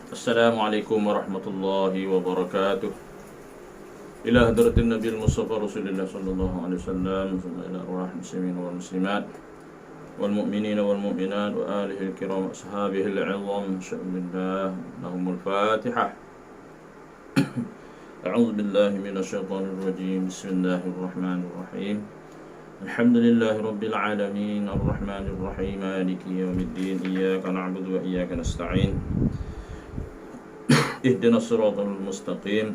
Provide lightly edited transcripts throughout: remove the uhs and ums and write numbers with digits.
Assalamualaikum warahmatullahi wabarakatuh. Ila hadratin Nabi Mustafa Rasulullah sallallahu alaihi wasallam, ila arwah muslimin wal muslimat wal mu'minin wal mu'minat wa alihi al-kiram wa ashabihi al-'izam. Bismillah. Lahumul Fatihah. A'udzu billahi minasy syaithanir rajim. Bismillahir rahmanir rahim. Alhamdulillahi rabbil alamin, arrahmanir rahim, maliki yaumiddin. Iyyaka na'budu wa iyyaka nasta'in. اهدنا الصراط المستقيم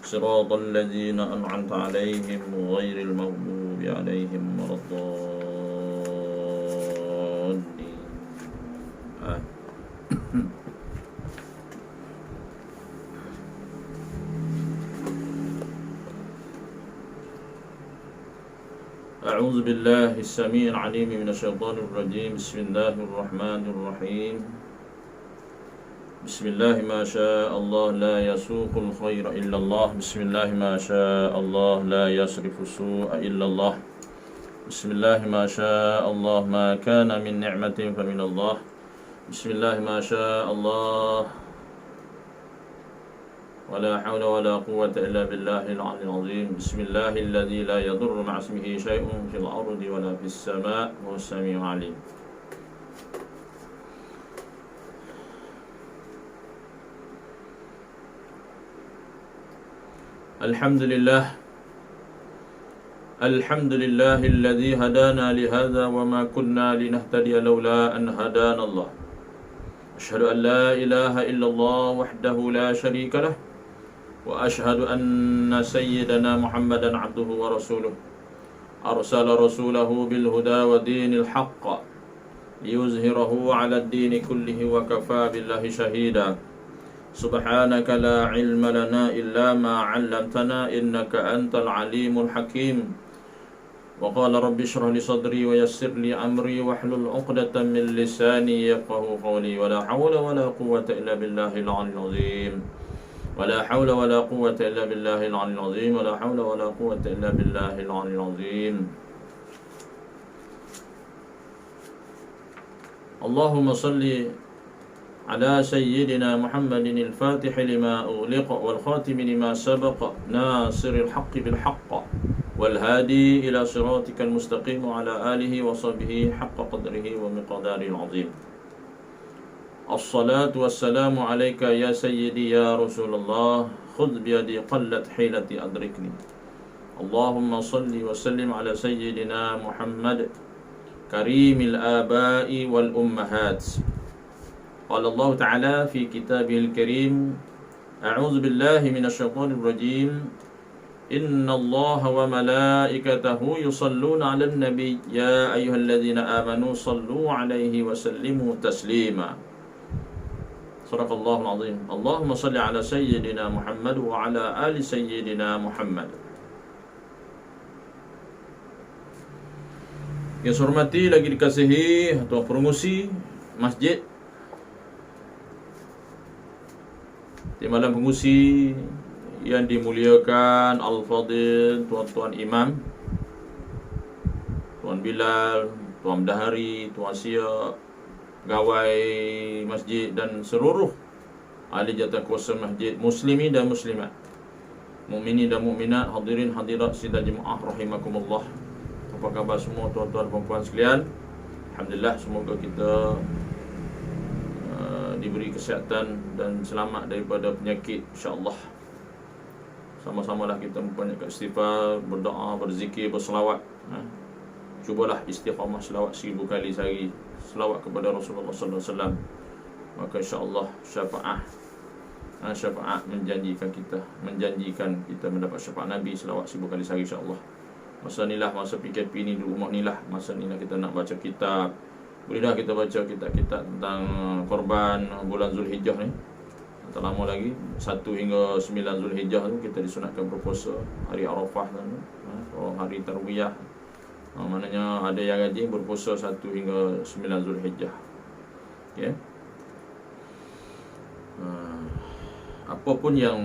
صراط الذين أنعمت عليهم غير المغضوب عليهم ولا الضالين. أعوذ بالله السميع العليم من الشيطان الرجيم. بسم الله الرحمن الرحيم. بسم الله ما شاء الله لا يسوق الخير إلا الله. بسم الله ما شاء الله لا يصرف السوء إلا الله. بسم الله ما شاء الله ما كان من نعمة فمن الله. بسم الله ما شاء الله ولا حول ولا قوة إلا بالله العلي العظيم. بسم الله الذي لا يضر مع اسمه شيء في الأرض ولا في السماء وهو السميع العليم. الحمد لله الذي هدانا لهذا وما كنا لنهتدي لولا أن هدانا الله. أشهد أن لا إله إلا الله وحده لا شريك له، وأشهد أن سيدنا محمدا عبده ورسوله أرسل رسوله بالهدى ودين الحق ليظهره على الدين كله وكفى بالله شهيدا. سبحانك لا علم لنا إلا ما علمتنا إنك أنت العليم الحكيم. وقال رب اشرح لي صدري ويسر لي أمري واحلل عقدة من لساني يفقهوا قولي. ولا حول ولا قوة إلا بالله العلي العظيم. ولا حول ولا قوة إلا بالله العلي العظيم. ولا حول ولا قوة إلا بالله العلي العظيم. اللهم صل على سيدنا محمد الفاتح لما أغلق والخاتم لما سبق ناصر الحق بالحق والهادي إلى صراطك المستقيم وعلى آله وصحبه حق قدره ومقداره العظيم. الصلاة والسلام عليك يا سيدي يا رسول الله. خذ بيدي قلت حيلتي أدركني. اللهم صل وسلم على سيدنا محمد كريم الآباء والأمهات. قال الله تعالى في كتابه الكريم: أعوذ بالله من الشيطان الرجيم. إن الله وملائكته يصلون على النبي يا أيها الذين آمنوا صلوا عليه وسلموا تسليما. صدق الله العظيم. اللهم صل على سيدنا محمد وعلى آل سيدنا محمد. Yang saya hormati lagi dikasihi Tuan Pengurusi Masjid di malam pengusi yang dimuliakan Al-Fadil Tuan-Tuan Imam, Tuan Bilal, Tuan Dahari, Tuan Sia, pegawai masjid dan seluruh ahli jawatankuasa masjid, muslimin dan muslimat, mukminin dan mukminat, hadirin hadirat sidang jemaah rahimakumullah. Apa khabar semua tuan-tuan dan puan sekalian? Alhamdulillah, semoga kita diberi kesihatan dan selamat daripada penyakit, insya-Allah. Sama-samalah kita memperbanyak istighfar, berdoa, berzikir, berselawat. Cubalah istiqamah selawat 1000 kali sehari, selawat kepada Rasulullah sallallahu alaihi wasallam. Maka insya-Allah syafaat menjanjikan kita mendapat syafaat Nabi, selawat 1000 kali sehari, insya-Allah. Masa inilah masa PKP ni, di rumah inilah masa inilah kita nak baca kitab. Bolehlah kita baca kitab-kitab tentang korban bulan Zulhijjah ni. Tak lama lagi 1 hingga 9 Zulhijjah tu kita disunatkan berpuasa hari Arafah tu, hari Tarwiyah. Maknanya ada yang rajin berpuasa 1 hingga 9 Zulhijjah. Okey. Apapun yang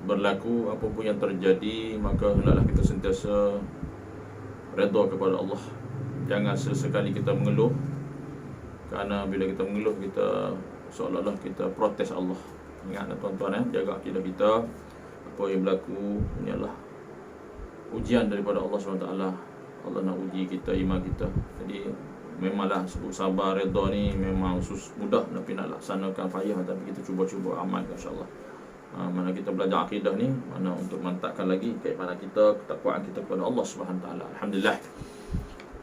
berlaku, apapun yang terjadi, maka hendaklah kita sentiasa redha kepada Allah. Jangan sesekali kita mengeluh, kerana bila kita mengeluh, kita seolah-olah kita protes Allah. Ingat tuan-tuan, jaga akidah kita. Apa yang berlaku ini adalah ujian daripada Allah SWT. Allah nak uji kita, iman kita. Jadi memanglah sebut sabar, redha ni memang mudah tapi nak laksanakan payah, tapi kita cuba-cuba amalkan insya-Allah. Mana kita belajar akidah ni, mana untuk mantapkan lagi keimanan kita, ketakwaan kita kepada Allah Subhanahu taala. Alhamdulillah.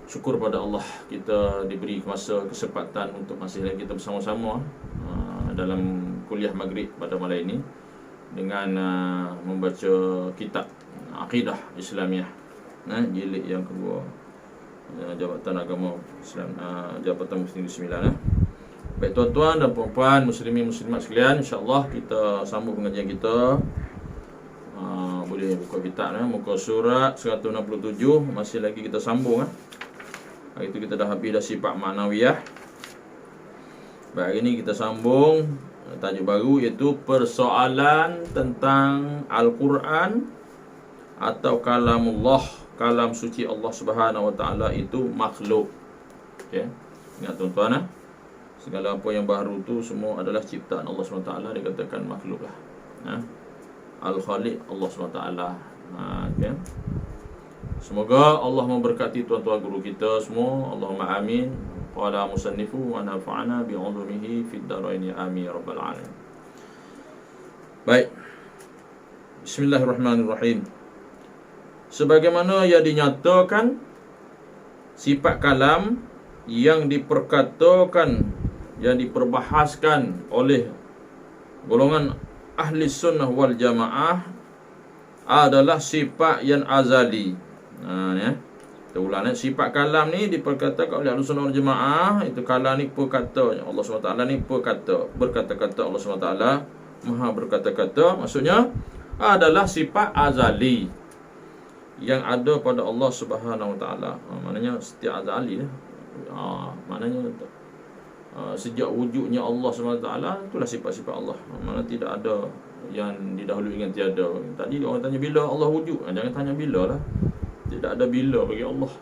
Syukur pada Allah kita diberi masa kesempatan untuk masih lagi kita bersama-sama dalam kuliah maghrib pada malam ini dengan membaca kitab Aqidah Islamiah, jilid yang kedua, Jabatan Agama Islam, Jabatan Muslim ke-9. Baik tuan-tuan dan puan-puan, muslimin muslimat sekalian, insya-Allah kita sambung pengajian kita. Boleh buka kitab, muka surat 167, masih lagi kita sambung. Hari itu kita dah habis dah sifat ma'nawiyah. Baik, hari ini kita sambung tajuk baru, iaitu persoalan tentang Al-Quran atau kalamullah, kalam suci Allah Subhanahu wa taala itu makhluk. Okey. Ingat tuan-tuan, segala apa yang baru tu semua adalah ciptaan Allah SWT, dikatakan makhluk lah. Al-Khaliq Allah SWT. Okay. Semoga Allah memberkati tuan-tuan guru kita semua. Allahumma amin. Qala musannifu wa nafa'ana bi'ulumihi fid dharain amin ya rabbal alamin. Baik. Bismillahirrahmanirrahim. Sebagaimana yang dinyatakan, sifat kalam yang diperkatakan, yang diperbahaskan oleh golongan ahli sunnah wal jamaah adalah sifat yang azali. Kita ulang, sifat kalam ni diperkatakan oleh ahli sunnah wal jamaah, itu kalam ni perkata Allah SWT ni perkata, berkata-kata Allah SWT, maha berkata-kata, maksudnya adalah sifat azali yang ada pada Allah Subhanahu wa taala. Maknanya setiap azali lah. Maknanya sejak wujudnya Allah SWT, itulah sifat-sifat Allah. Mana tidak ada yang didahului dengan tiada. Tadi orang tanya bila Allah wujud, jangan tanya bila lah. Tidak ada bila bagi Allah.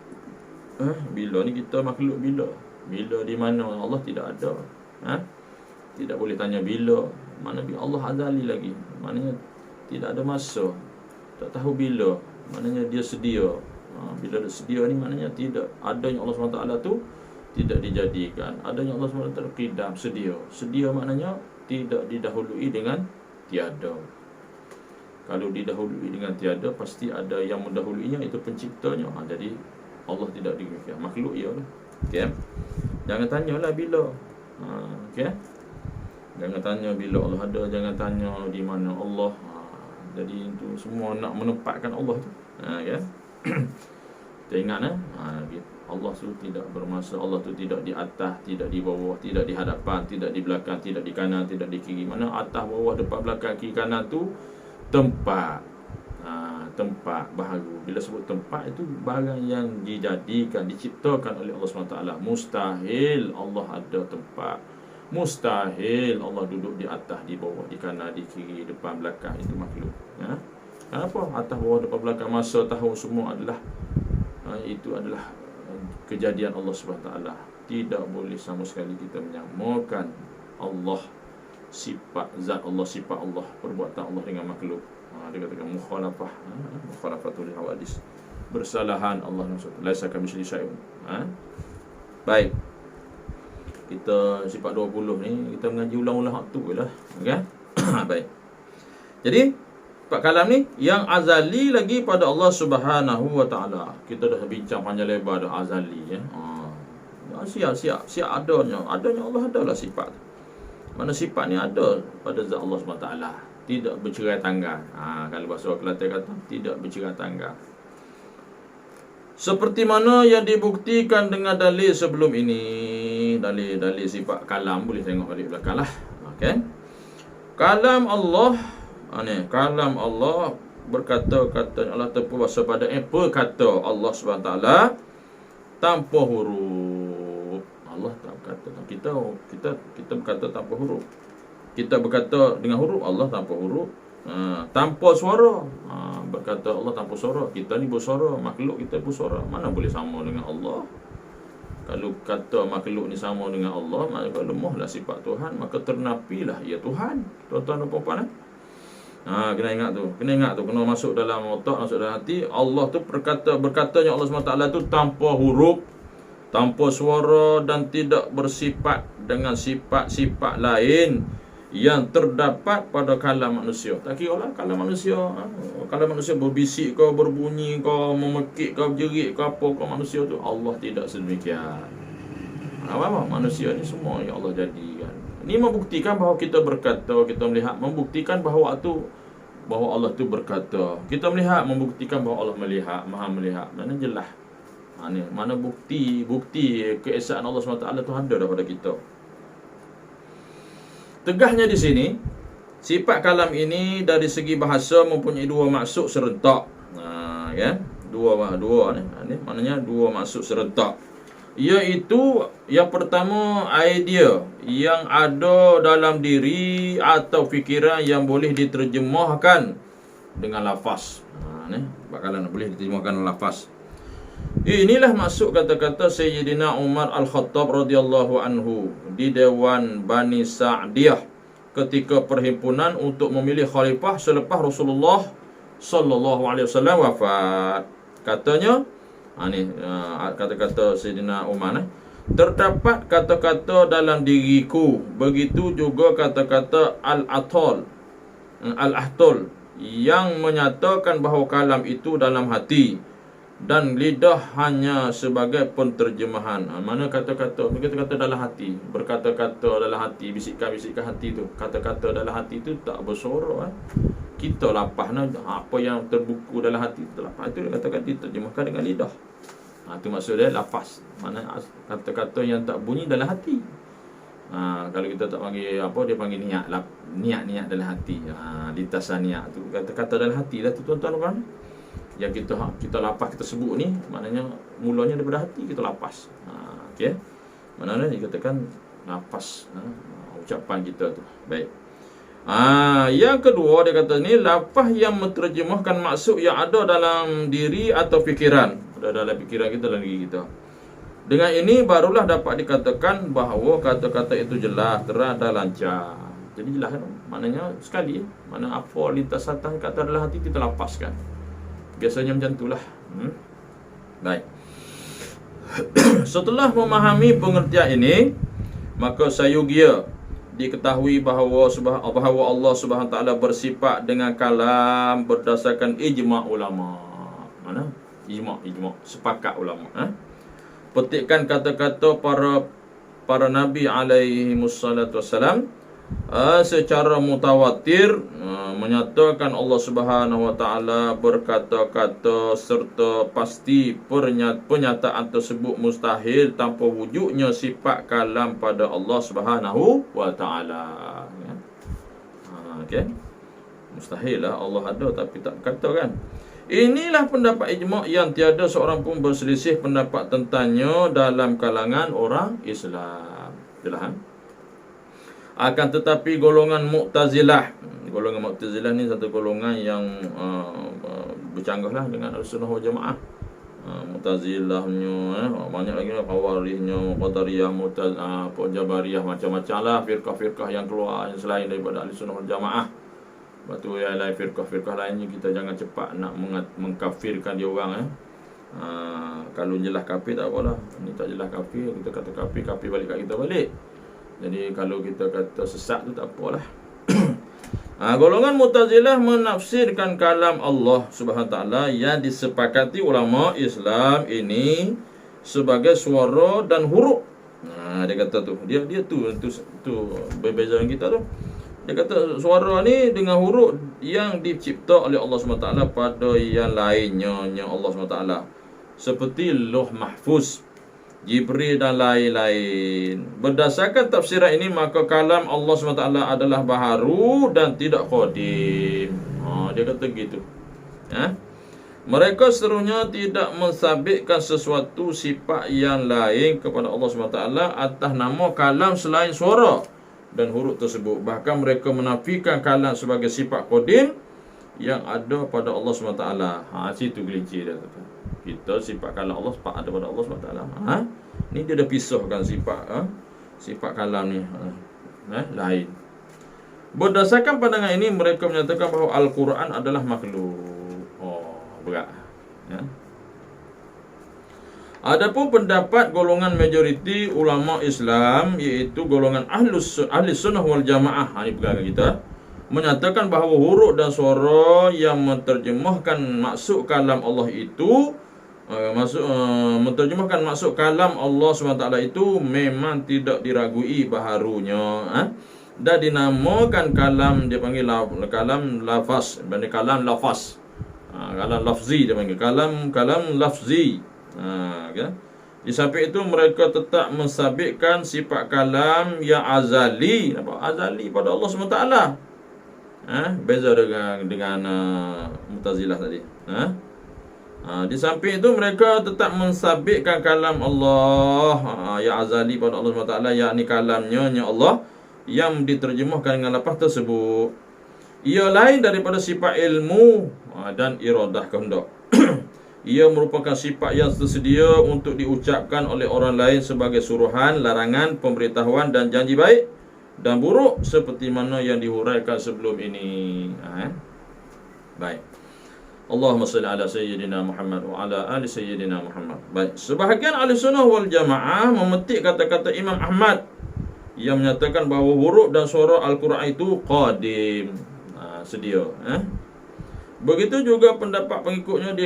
Bila ni kita makhluk bila. Bila di mana, Allah tidak ada. Tidak boleh tanya bila. Mana Allah azali lagi. Maknanya tidak ada masa. Tak tahu bila. Maknanya dia sedia. Bila dia sedia ni maknanya tidak adanya Allah SWT tu tidak dijadikan. Adanya Allah SWT qidam, sedia. Sedia maknanya tidak didahului dengan tiada. Kalau didahului dengan tiada, pasti ada yang mendahuluinya, itu penciptanya. Jadi Allah tidak demikian. Makhluk ya lah. Okay? Jangan tanyalah bila. Okay? Jangan tanya bila Allah ada, jangan tanya di mana Allah. Jadi itu semua nak menempatkan Allah tu. Okay? Kita ingat Allah tu tidak bermasa, Allah tu tidak di atas, tidak di bawah, tidak di hadapan, tidak di belakang, tidak di kanan, tidak di kiri. Mana atas, bawah, depan, belakang, kiri, kanan tu tempat. Tempat baharu. Bila sebut tempat, itu barang yang dijadikan, diciptakan oleh Allah SWT. Mustahil Allah ada tempat. Mustahil Allah duduk di atas, di bawah, di kanan, di kiri, depan, belakang. Itu makhluk. Kenapa? Atas, bawah, depan, belakang, masa, tahun semua adalah itu adalah kejadian Allah SWT. Tidak boleh sama sekali kita menyamakan Allah, sifat zat Allah, sifat Allah, perbuatan Allah dengan makhluk. Dia katakan mukhalafah, mukhalafatul hawadis, bersalahan Allah SWT. Laisa kamitslihi syai'un. Baik. Kita sifat 20 ni kita mengaji ulang-ulang hak tu lah. Okey. Baik. Jadi sifat kalam ni yang azali lagi pada Allah Subhanahu wa taala. Kita dah bincang panjang lebar dah azali ya. Siap adanya Allah adalah sifat. Mana sifat ni ada pada zat Allah SWT, tidak bercerai tanggal. Kalau bahasa orang Kelantan kata tidak bercerai tanggal. Seperti mana yang dibuktikan dengan dalil sebelum ini. Dalil sifat kalam boleh tengok balik belakang lah. Okey. Kalam Allah, kalam Allah berkata-kata Allah terpuasa pada perkata Allah SWT tanpa huruf. Allah tak berkata. Kita berkata tanpa huruf. Kita berkata dengan huruf, Allah tanpa huruf. Tanpa suara. Berkata Allah tanpa suara. Kita ni bersuara, makhluk kita bersuara. Mana boleh sama dengan Allah? Kalau kata makhluk ni sama dengan Allah, maka lemahlah sifat Tuhan, maka ternapilah ia Tuhan. Tuan-tuan dan puan-puan, kena ingat tu. Kena masuk dalam otak, masuk dalam hati. Allah tu berkatanya Allah SWT tu tanpa huruf, tanpa suara, dan tidak bersifat dengan sifat-sifat lain yang terdapat pada kalam manusia. Tak kira lah kalam manusia. Kalau manusia berbisik ke, berbunyi ke, memekik ke, berjerit ke, apa ke manusia tu, Allah tidak sedemikian. Apa manusia ni semua yang Allah jadikan. Ini membuktikan bahawa kita berkata, kita melihat, membuktikan bahawa Allah tu berkata. Kita melihat, membuktikan bahawa Allah melihat, Maha melihat. Mana jelas. Mana bukti keesaan Allah SWT tu ada daripada kita. Tegahnya di sini, sifat kalam ini dari segi bahasa mempunyai dua maksud serentak. Dua ni maknanya dua maksud serentak. Iaitu yang pertama, idea yang ada dalam diri atau fikiran yang boleh diterjemahkan dengan lafaz. Bakalan boleh diterjemahkan dengan lafaz. Inilah maksud kata-kata Sayyidina Umar Al-Khattab radhiyallahu anhu di Dewan Bani Sa'diyah ketika perhimpunan untuk memilih khalifah selepas Rasulullah sallallahu alaihi wasallam wafat. Katanya, kata-kata Sayyidina Umar, terdapat kata-kata dalam diriku, begitu juga kata-kata al-ahtul yang menyatakan bahawa kalam itu dalam hati dan lidah hanya sebagai penterjemahan. Mana kata-kata dalam hati, berkata-kata dalam hati, bisikan-bisikan hati tu, kata-kata dalam hati tu tak bersuara. Kita lapah apa yang terbuku dalam hati tu lapah, itu kata-kata diterjemahkan dengan lidah. Itu maksud dia lafaz. Mana kata-kata yang tak bunyi dalam hati. Kalau kita tak panggil apa, dia panggil niat dalam hati. Lintasan niat tu, kata-kata dalam hati lah tu, tuan-tuan. Yang kita lapas, kita sebut ni, maknanya mulanya daripada hati, kita lapas. Okey. Maknanya dikatakan lapas ucapan kita tu. Baik. Yang kedua dia kata ni, lapas yang menterjemahkan maksud yang ada dalam diri atau fikiran. Ada dalam fikiran kita, dalam diri kita. Dengan ini barulah dapat dikatakan bahawa kata-kata itu jelas, terang dan lancar. Jadi jelas kan? Maknanya sekali, mana apa lintasan kata dalam hati kita lapaskan. Biasanya macam itulah. Baik. Setelah memahami pengertian ini, maka sayugia diketahui bahawa Allah Subhanahu Taala bersifat dengan kalam berdasarkan ijma' ulama. Mana? Ijma' sepakat ulama. Petikkan kata-kata para nabi alaihi wassalatu wassalam secara mutawatir menyatakan Allah Subhanahu wa taala berkata-kata serta pasti pernyataan tersebut mustahil tanpa wujudnya sifat kalam pada Allah Subhanahu wa taala. Okey. Mustahil lah Allah ada tapi tak berkata kan. Inilah pendapat ijma' yang tiada seorang pun berselisih pendapat tentangnya dalam kalangan orang Islam. Jelas. Akan tetapi golongan Mu'tazilah ni satu golongan yang bercanggahlah dengan Ahlussunnah wal Jamaah. Mu'tazilahnya banyak lagi lah, Khawarihnya, Qadariyah, Jabariyah, macam-macam lah firqah-firqah yang keluar yang selain daripada Ahlussunnah wal Jamaah. Lepas tu yang lain firqah-firqah lainnya kita jangan cepat nak mengkafirkan dia orang. Kalau jelas kafir tak apalah. Ini tak jelas kafir, kita kata kafir balik kat kita balik. Jadi kalau kita kata sesat tu tak apalah. Golongan Mu'tazilah menafsirkan kalam Allah Subhanahu taala yang disepakati ulama Islam ini sebagai suara dan huruf. Dia kata tu, dia tu berbeza dengan kita tu. Dia kata suara ni dengan huruf yang dicipta oleh Allah Subhanahu taala pada yang lainnya Allah Subhanahu taala. Seperti Lauh Mahfuz, Jibril dan lain-lain. Berdasarkan tafsiran ini, maka kalam Allah SWT adalah baharu dan tidak qadim. Dia kata gitu. Mereka seterusnya tidak mensabitkan sesuatu sifat yang lain kepada Allah SWT atas nama kalam selain suara dan huruf tersebut. Bahkan mereka menafikan kalam sebagai sifat qadim yang ada pada Allah SWT. Situ gelinci dia kata. Kita sifat kalam Allah ada pada Allah SWT. Ni dia dah pisahkan sifat kalam ni lain. Berdasarkan pandangan ini, mereka menyatakan bahawa Al-Quran adalah makhluk. Berat. Ya. Adapun pendapat golongan majoriti ulama Islam, iaitu golongan ahli sunnah wal jamaah, ini pegangan kita, menyatakan bahawa huruf dan suara yang menterjemahkan maksud kalam Allah itu menterjemahkan maksud kalam Allah SWT itu memang tidak diragui baharunya, dan dinamakan kalam, dia panggil kalam lafaz, kalam lafaz, kalam lafzi, dia panggil kalam lafzi. Di samping itu mereka tetap mensabitkan sifat kalam yang azali. Nampak? Azali pada Allah SWT. Beza dengan Mu'tazilah tadi. Di samping itu mereka tetap mensabitkan kalam Allah yang azali pada Allah SWT, yakni kalamnya Allah yang diterjemahkan dengan lafaz tersebut. Ia lain daripada sifat ilmu dan iradah kehendak. Ia merupakan sifat yang tersedia untuk diucapkan oleh orang lain sebagai suruhan, larangan, pemberitahuan dan janji baik dan buruk, seperti mana yang dihuraikan sebelum ini. Baik. Allahumma salli ala sayyidina Muhammad wa ala ali sayyidina Muhammad. Baik. Sebahagian ahli sunnah wal jamaah memetik kata-kata Imam Ahmad yang menyatakan bahawa huruf dan suara Al-Quran itu qadim, sedia. Begitu juga pendapat pengikutnya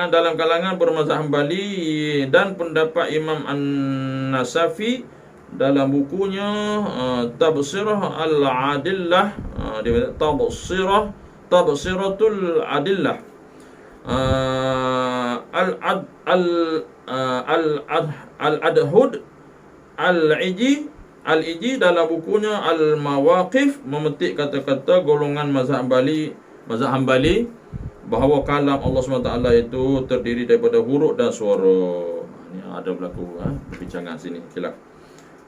dalam kalangan bermazhab Hambali, dan pendapat Imam An-Nasafi dalam bukunya Tabsirah Al-Adillah, Tabsiratul Adillah, Al-Adhud Al-Iji dalam bukunya Al-Mawaqif memetik kata-kata golongan mazhab Hambali bahawa kalam Allah SWT itu terdiri daripada huruf dan suara. Ini ada berlaku perbincangan sini, khilaf.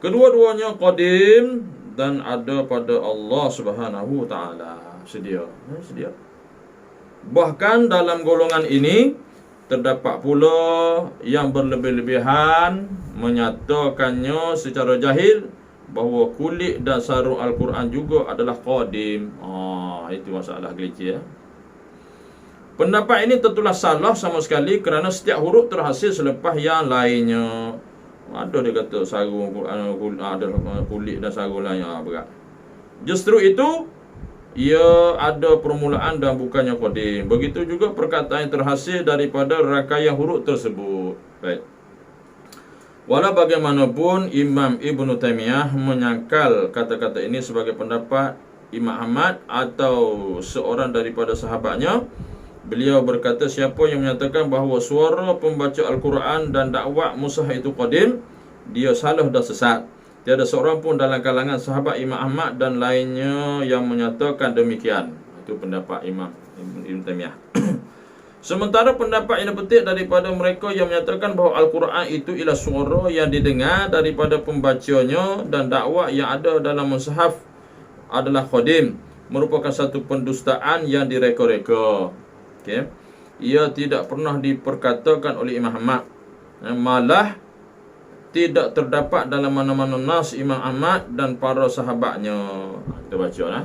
Kedua-duanya qadim dan ada pada Allah Subhanahu Taala. Sedia. Bahkan dalam golongan ini terdapat pula yang berlebih-lebihan menyatakannya secara jahil bahawa kulit dan sarung Al-Quran juga adalah qadim. Itu masalah gelici. Pendapat ini tentulah salah sama sekali, kerana setiap huruf terhasil selepas yang lainnya. Ada dia kata sarung Quran, ada kulit dan sarung lain, berat. Justru itu ia ada permulaan dan bukannya qadim. Begitu juga perkataan yang terhasil daripada rangkaian huruf tersebut. Baik. Walau bagaimanapun, Imam Ibn Taymiyah menyangkal kata-kata ini sebagai pendapat Imam Ahmad atau seorang daripada sahabatnya. Beliau berkata, siapa yang menyatakan bahawa suara pembaca Al-Quran dan dakwah mushaf itu qadim, dia salah dan sesat. Tiada seorang pun dalam kalangan sahabat Imam Ahmad dan lainnya yang menyatakan demikian. Itu pendapat Imam Ibn Taymiyah. Sementara pendapat yang dipetik daripada mereka yang menyatakan bahawa Al-Quran itu ialah suara yang didengar daripada pembacanya dan dakwah yang ada dalam mushaf adalah qadim, merupakan satu pendustaan yang direka-reka. Ia tidak pernah diperkatakan oleh Imam Ahmad, malah tidak terdapat dalam mana-mana nas Imam Ahmad dan para sahabatnya. Kita baca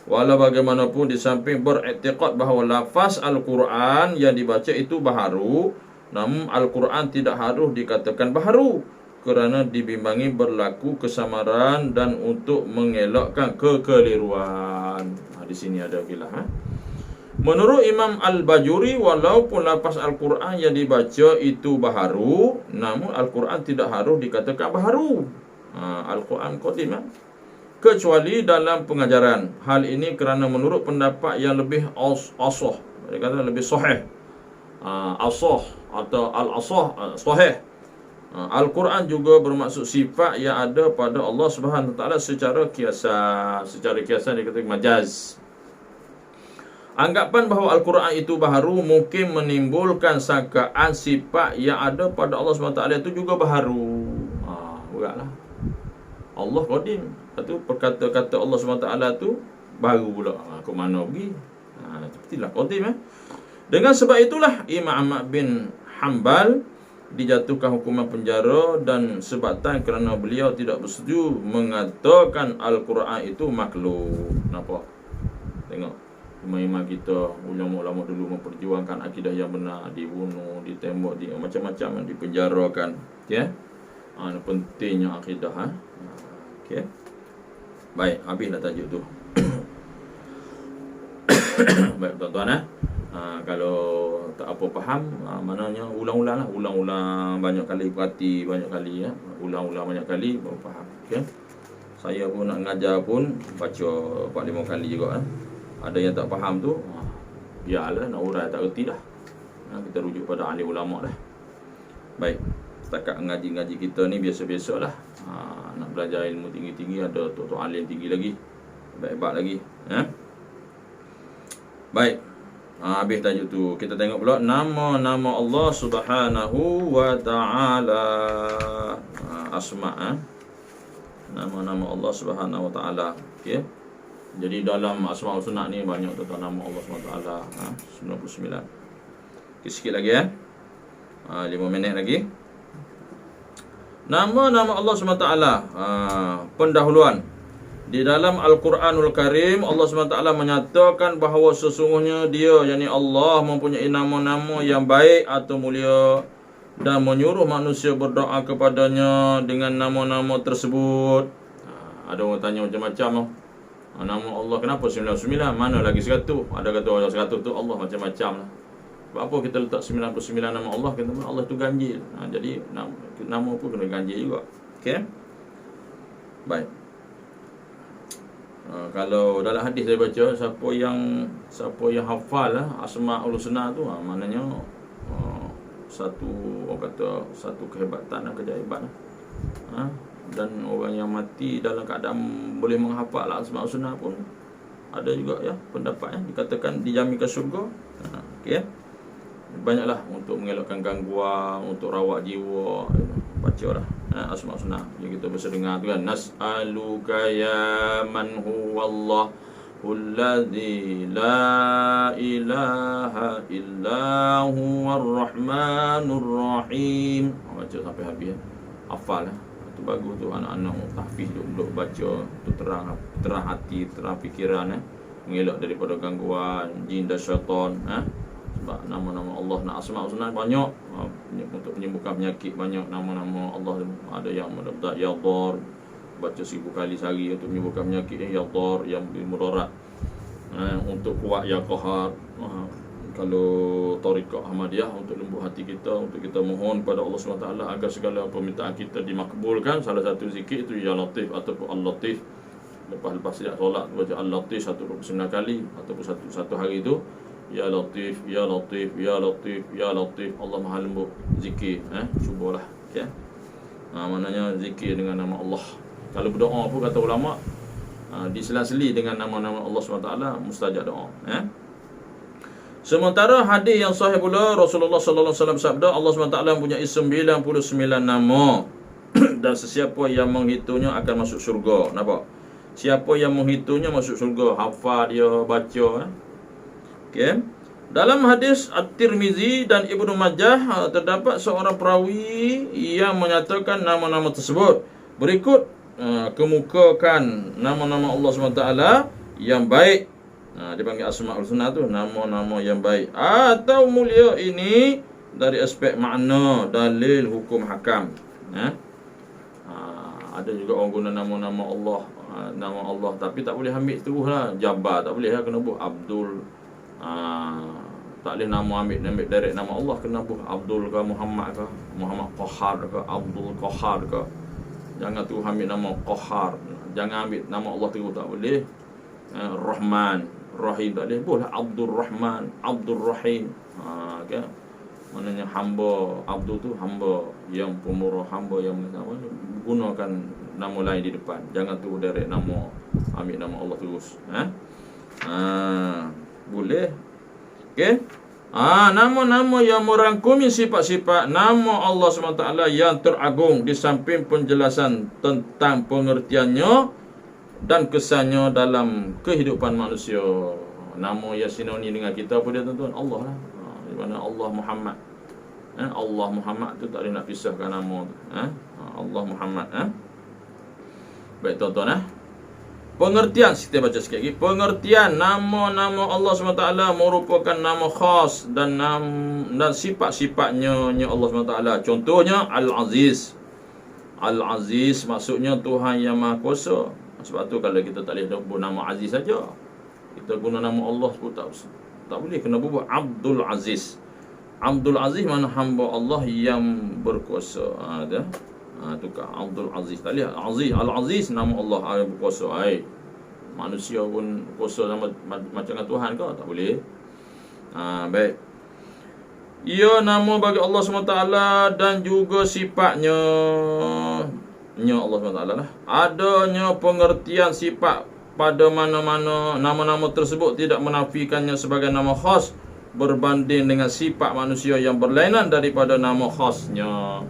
Walau bagaimanapun, di samping beriktikad bahawa lafaz Al-Quran yang dibaca itu baharu, namun Al-Quran tidak harus dikatakan baharu, kerana dibimbangi berlaku kesamaran dan untuk mengelakkan kekeliruan. Di sini ada khilaf. Menurut Imam Al-Bajuri, walaupun lafaz Al-Quran yang dibaca itu baharu, namun Al-Quran tidak harus dikatakan baharu. Al-Quran qadim, kecuali dalam pengajaran. Hal ini kerana menurut pendapat yang lebih asah, dia kata lebih sahih, asah atau al-asah, sahih, Al-Quran juga bermaksud sifat yang ada pada Allah Subhanahu Wa Taala secara kiasan. Secara kiasan dia kata majaz. Anggapan bahawa Al-Quran itu baharu mungkin menimbulkan sangkaan sifat yang ada pada Allah SWT itu juga baharu. Beratlah. Allah qadim, itu perkata-kata Allah SWT itu baru pula. Ke mana pergi? Sepertilah qadim. Dengan sebab itulah Imam Ahmad bin Hanbal dijatuhkan hukuman penjara dan sebatan kerana beliau tidak bersetuju mengatakan Al-Quran itu makhluk. Nampak? Tengok, imam-imam kita, ulama-ulama dulu memperjuangkan akidah yang benar, dibunuh, ditembak, macam-macam, dipenjarakan. Ya. Pentingnya akidah. Okey. Baik, habislah tajuk tu. Baik tuan-tuan. Kalau tak apa faham, maknanya ulang-ulang lah. Ulang-ulang banyak kali, perhati banyak kali ya. Ulang-ulang banyak kali baru faham. Okey. Saya pun nak mengajar pun baca 4-5 kali juga. Ada yang tak faham tu, biarlah, nak urai tak reti dah. Kita rujuk pada ahli ulama dah. Baik. Setakat ngaji-ngaji kita ni biasa-biasa lah. Nak belajar ilmu tinggi-tinggi, ada tok-tok alim tinggi lagi, hebat-hebat lagi. Baik. Habis tajuk tu. Kita tengok pula nama-nama Allah Subhanahu wa ta'ala. Asma'. Nama-nama Allah Subhanahu wa ta'ala. Okey. Jadi dalam Asma' Sunnah ni banyak tentang nama Allah Subhanahu wa ta'ala. 99. Okay, sikit lagi 5 minit lagi. Nama-nama Allah SWT, pendahuluan. Di dalam Al-Quranul Karim, Allah SWT menyatakan bahawa sesungguhnya Dia, yakni Allah, mempunyai nama-nama yang baik atau mulia dan menyuruh manusia berdoa kepadanya dengan nama-nama tersebut. Ada orang tanya macam-macam. Nama Allah kenapa 99? Mana lagi 100? Ada kata orang 100 tu Allah, macam-macam lah. Sebab apa kita letak 99 nama Allah? Kita Allah tu ganjil. Jadi nama pun kena ganjil juga. Okey. Baik. Kalau dalam hadis saya baca, siapa yang hafal Asmaul Husna tu, maknanya satu, orang kata, satu kehebatan dan keajaiban. Dan orang yang mati dalam keadaan boleh menghafal Asmaul Husna pun ada juga ya pendapat dikatakan dijaminkan syurga. Okey. Banyaklah untuk mengelakkan gangguan, untuk rawat jiwa, bacalah Asma' Husna yang kita biasa dengar tu kan. Nas'aluka ya man huwallah alladzi la ilaha illa huwar rahmanur rahim. Baca sampai habis hafal itu bagus tu, anak-anak tahfiz duk baca tu, terang hati, terang fikiran mengelak daripada gangguan jin dan syaitan. Sebab nama-nama Allah nak Asma' Husna banyak untuk menyembuhkan penyakit. Banyak nama-nama Allah. Ada yang mendapat Ya Dar, baca 1000 kali sehari untuk menyembuhkan penyakit. Ya Dar, yang mudarat. Untuk kuat Ya Qahar. Kalau Tariqah Ahmadiyah, untuk lembut hati kita, untuk kita mohon pada Allah SWT agar segala permintaan kita dimakbulkan. Salah satu zikir itu Ya Latif ataupun Al-Latif. Lepas sejak solat baca Al-Latif 129 kali ataupun satu hari itu Ya Latif, Ya Latif, Ya Latif, Ya Latif. Allah Maha Lembut. Zikir, cubalah. Okay? Maknanya zikir dengan nama Allah. Kalau berdoa pun kata ulama, disela-seli dengan nama-nama Allah SWT, mustajab doa. Sementara hadis yang sahih pula, Rasulullah sallallahu alaihi wasallam sabda, Allah SWT mempunyai 99 nama. Dan sesiapa yang menghitungnya akan masuk syurga. Nampak? Siapa yang menghitungnya masuk syurga. Hafal dia, baca. Okay. Dalam hadis At-Tirmizi dan Ibnu Majah terdapat seorang perawi yang menyatakan nama-nama tersebut. Berikut kemukakan nama-nama Allah SWT yang baik. Dia panggil Asmaul Husna tu, nama-nama yang baik atau mulia ini dari aspek makna, dalil, hukum, hakam. Ada juga orang guna nama-nama Allah, nama Allah tapi tak boleh ambil terus lah. Jabar tak boleh lah, kena buat Abdul. Tak boleh nama ambil direct nama Allah, kena buat Abdul ke Muhammad ke, Muhammad Qahar ke, Abdul Qahar ke. Jangan tu ambil nama Qahar, jangan ambil nama Allah terus, tak boleh. Rahman, Rahim tak boleh, boleh Abdul Rahman, Abdul Rahim. Okay? Maknanya hamba, Abdul tu hamba yang pemurah, hamba yang gunakan nama lain di depan. Jangan tu direct nama, ambil nama Allah terus. Boleh. Okey. Nama-nama yang merangkumi sifat-sifat nama Allah SWT yang teragung di samping penjelasan tentang pengertiannya dan kesannya dalam kehidupan manusia. Nama yang sinonim dengan kita apa dia tuan-tuan? Allah lah. Di mana Allah Muhammad. Allah Muhammad tu tak boleh nak pisahkan nama tu. Allah Muhammad. Baik tuan-tuan. Pengertian, kita baca sikit lagi. Pengertian nama-nama Allah SWT merupakan nama khas dan sifat-sifatnya Allah SWT. Contohnya Al-Aziz. Al-Aziz maksudnya Tuhan yang Maha Kuasa. Sebab tu kalau kita tak boleh guna nama Aziz saja, kita guna nama Allah pun tak boleh, kena buat Abdul Aziz. Abdul Aziz mana hamba Allah yang berkuasa. Tukar Abdul Aziz. Tak boleh Aziz. Al-Aziz nama Allah yang berkuasa. Manusia pun kuasa sama macam dengan Tuhan ke? Tak boleh. Baik. Ia nama bagi Allah SWT dan juga sifatnya Allah SWT lah. Adanya pengertian sifat pada mana-mana nama-nama tersebut tidak menafikannya sebagai nama khas berbanding dengan sifat manusia yang berlainan daripada nama khasnya.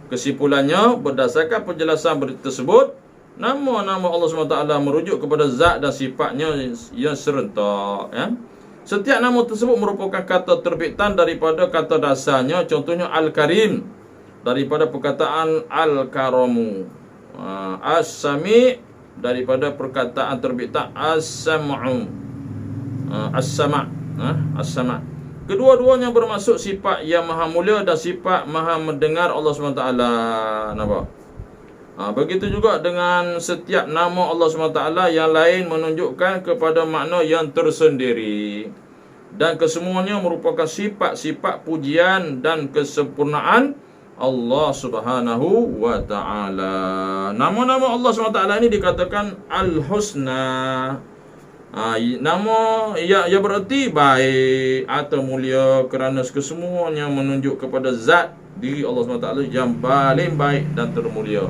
Kesimpulannya, berdasarkan penjelasan tersebut, nama-nama Allah SWT merujuk kepada zat dan sifatnya yang serentak. Setiap nama tersebut merupakan kata terbitan daripada kata dasarnya. Contohnya Al-Karim daripada perkataan Al-Karamu. As-Sami daripada perkataan terbitan As-Sam'u. As-Sama'. As-Sama'. Kedua-duanya bermaksud sifat yang maha mulia dan sifat maha mendengar Allah SWT. Nampak? Begitu juga dengan setiap nama Allah SWT yang lain menunjukkan kepada makna yang tersendiri. Dan kesemuanya merupakan sifat-sifat pujian dan kesempurnaan Allah Subhanahu wa ta'ala. Nama-nama Allah SWT ini dikatakan Al-Husna. Nama yang bererti baik atau mulia kerana kesemuanya menunjuk kepada zat diri Allah SWT yang paling baik dan termulia.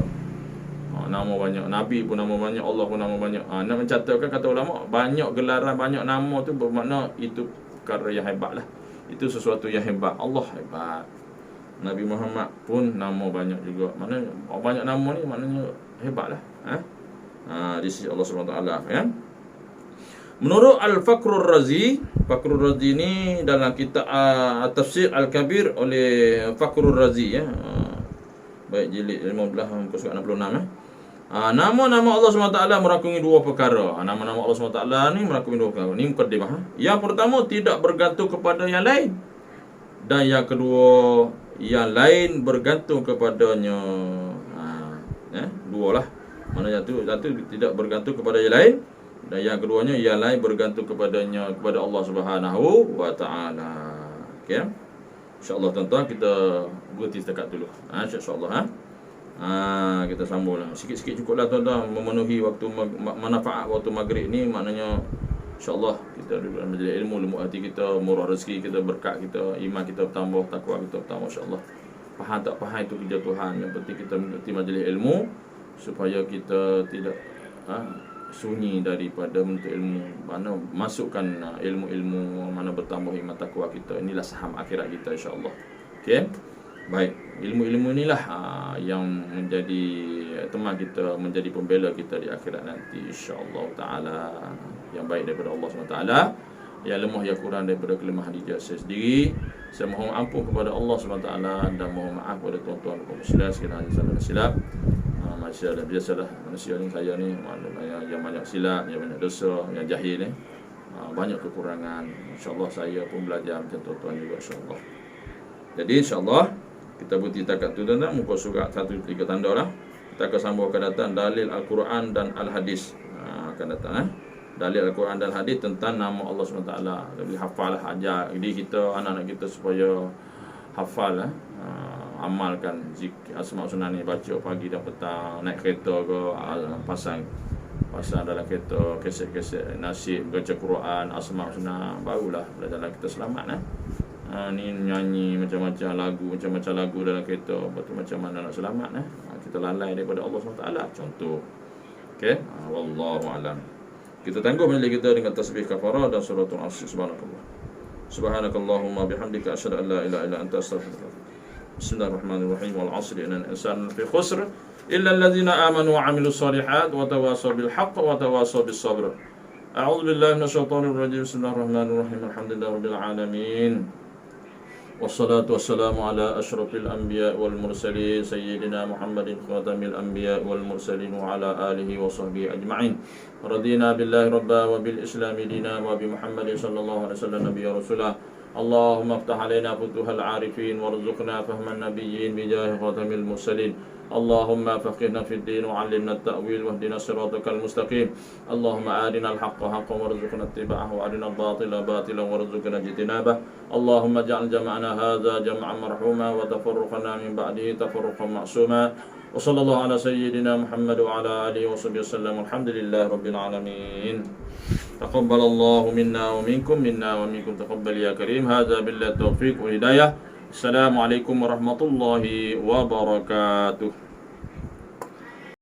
Nama banyak, Nabi pun nama banyak, Allah pun nama banyak. Nak mencatatkan, kata ulama, banyak gelaran, banyak nama tu bermakna itu perkara yang hebat lah. Itu sesuatu yang hebat. Allah hebat. Nabi Muhammad pun nama banyak juga. Maknanya banyak nama ni maknanya hebat lah. Di sisi Allah SWT ya. Menurut Al-Fakhrur Razi, Fakhrur Razi ni dalam kitab Tafsir Al-Kabir oleh Fakhrur Razi ya. Baik, jilid 15 muka surat 66 nama-nama Allah SWT merangkumi dua perkara. Nama-nama Allah SWT ni merangkumi dua perkara. Ni mukaddimah. Yang pertama, tidak bergantung kepada yang lain. Dan yang kedua, yang lain bergantung kepadanya. Dua lah. Mana satu tidak bergantung kepada yang lain, dan yang keduanya yang lain bergantung kepadanya, kepada Allah Subhanahu wa ta'ala. Okey. InsyaAllah tuan-tuan, kita berhenti setakat dulu. InsyaAllah kita sambung lah. Sikit-sikit cukuplah tuan-tuan memenuhi waktu manfaat waktu maghrib ni. Maknanya InsyaAllah kita duduk dalam majlis ilmu, lemuk hati kita, murah rezeki kita, berkat kita, iman kita bertambah, takwa kita bertambah, InsyaAllah. Faham tak faham itu kerja Tuhan. Yang penting kita mengikuti majlis ilmu supaya kita tidak sunyi daripada menuntut ilmu. Mana masukkan ilmu-ilmu, mana bertambah iman takwa kita. Inilah saham akhirat kita, InsyaAllah. Okey. Baik, ilmu-ilmu inilah yang menjadi teman kita, menjadi pembela kita di akhirat nanti, InsyaAllah ta'ala. Yang baik daripada Allah SWT, yang lemah, yang kurang daripada kelemahan diri saya sendiri. Saya mohon ampun kepada Allah SWT dan mohon maaf kepada tuan-tuan dan muslim sekalian salah silap. Manusia dan biasalah manusia ni, saya ni yang banyak silap, yang banyak dosa, yang jahil ni, banyak kekurangan. InsyaAllah saya pun belajar macam tuan-tuan juga, InsyaAllah. Jadi InsyaAllah kita berhenti takat tu tuan-tuan. Muka surat 1-3 tanda lah. Kita akan sambung akan datang dalil Al-Quran dan Al-Hadis. Akan datang dalil Al-Quran dan Hadis tentang nama Allah SWT. Lebih hafal lah, ajar diri kita, anak-anak kita supaya hafal lah. Amalkan zikir Asma' Sunnah ni, baca pagi dan petang, naik kereta ke, pasang dalam kereta keset-keset nasib, baca Quran, Asma' Sunnah, barulah berjalan kita selamat ni nyanyi macam-macam lagu dalam kereta, betul macam mana nak selamat kita lalai daripada Allah SWT contoh. Okey, wallahu alam. Kita tangguh majlis kita dengan tasbih kafarah dan suratul asr. Subhanakallahumma bihamdika asyhadu an la ilaha illa anta astaghfiruka. Bismillahirrahmanirrahim. Wal 'asri innal insana lafi khusr illa alladhina amanu wa 'amilus solihat wa tawassaw bil haqq wa tawassaw bis sabr. A'udzu billahi minasyaitonir rajim. Bismillahirrahmanirrahim. Alhamdulillahirabbil alamin. والصلاة والسلام على أشرف الأنبياء والمرسلين سيدنا محمد خاتم الأنبياء والمرسلين وعلى آله وصحبه أجمعين. رضينا بالله ربا وبالإسلام دينا وبمحمد صلى الله عليه وسلم نبي رسولا. اللهم افتح علينا فتوح العارفين وارزقنا فهم النبيين بجاه خاتم المرسلين. اللهم فقهنا في الدين وعلمنا التأويل واهدنا صراطك المستقيم. اللهم أرنا الحق حقا وارزقنا اتباعه وأرنا الباطل باطلا وارزقنا اجتنابه. اللهم اجعل جمعنا هذا جمعا مرحوما وتفرقنا من بعده تفرقا معصوما. وصلى الله على سيدنا محمد وعلى آله وصحبه وسلم. الحمد لله رب العالمين. تقبل الله منا ومنكم تقبل يا كريم. هذا بالله التوفيق والهداية. السلام عليكم ورحمة الله وبركاته.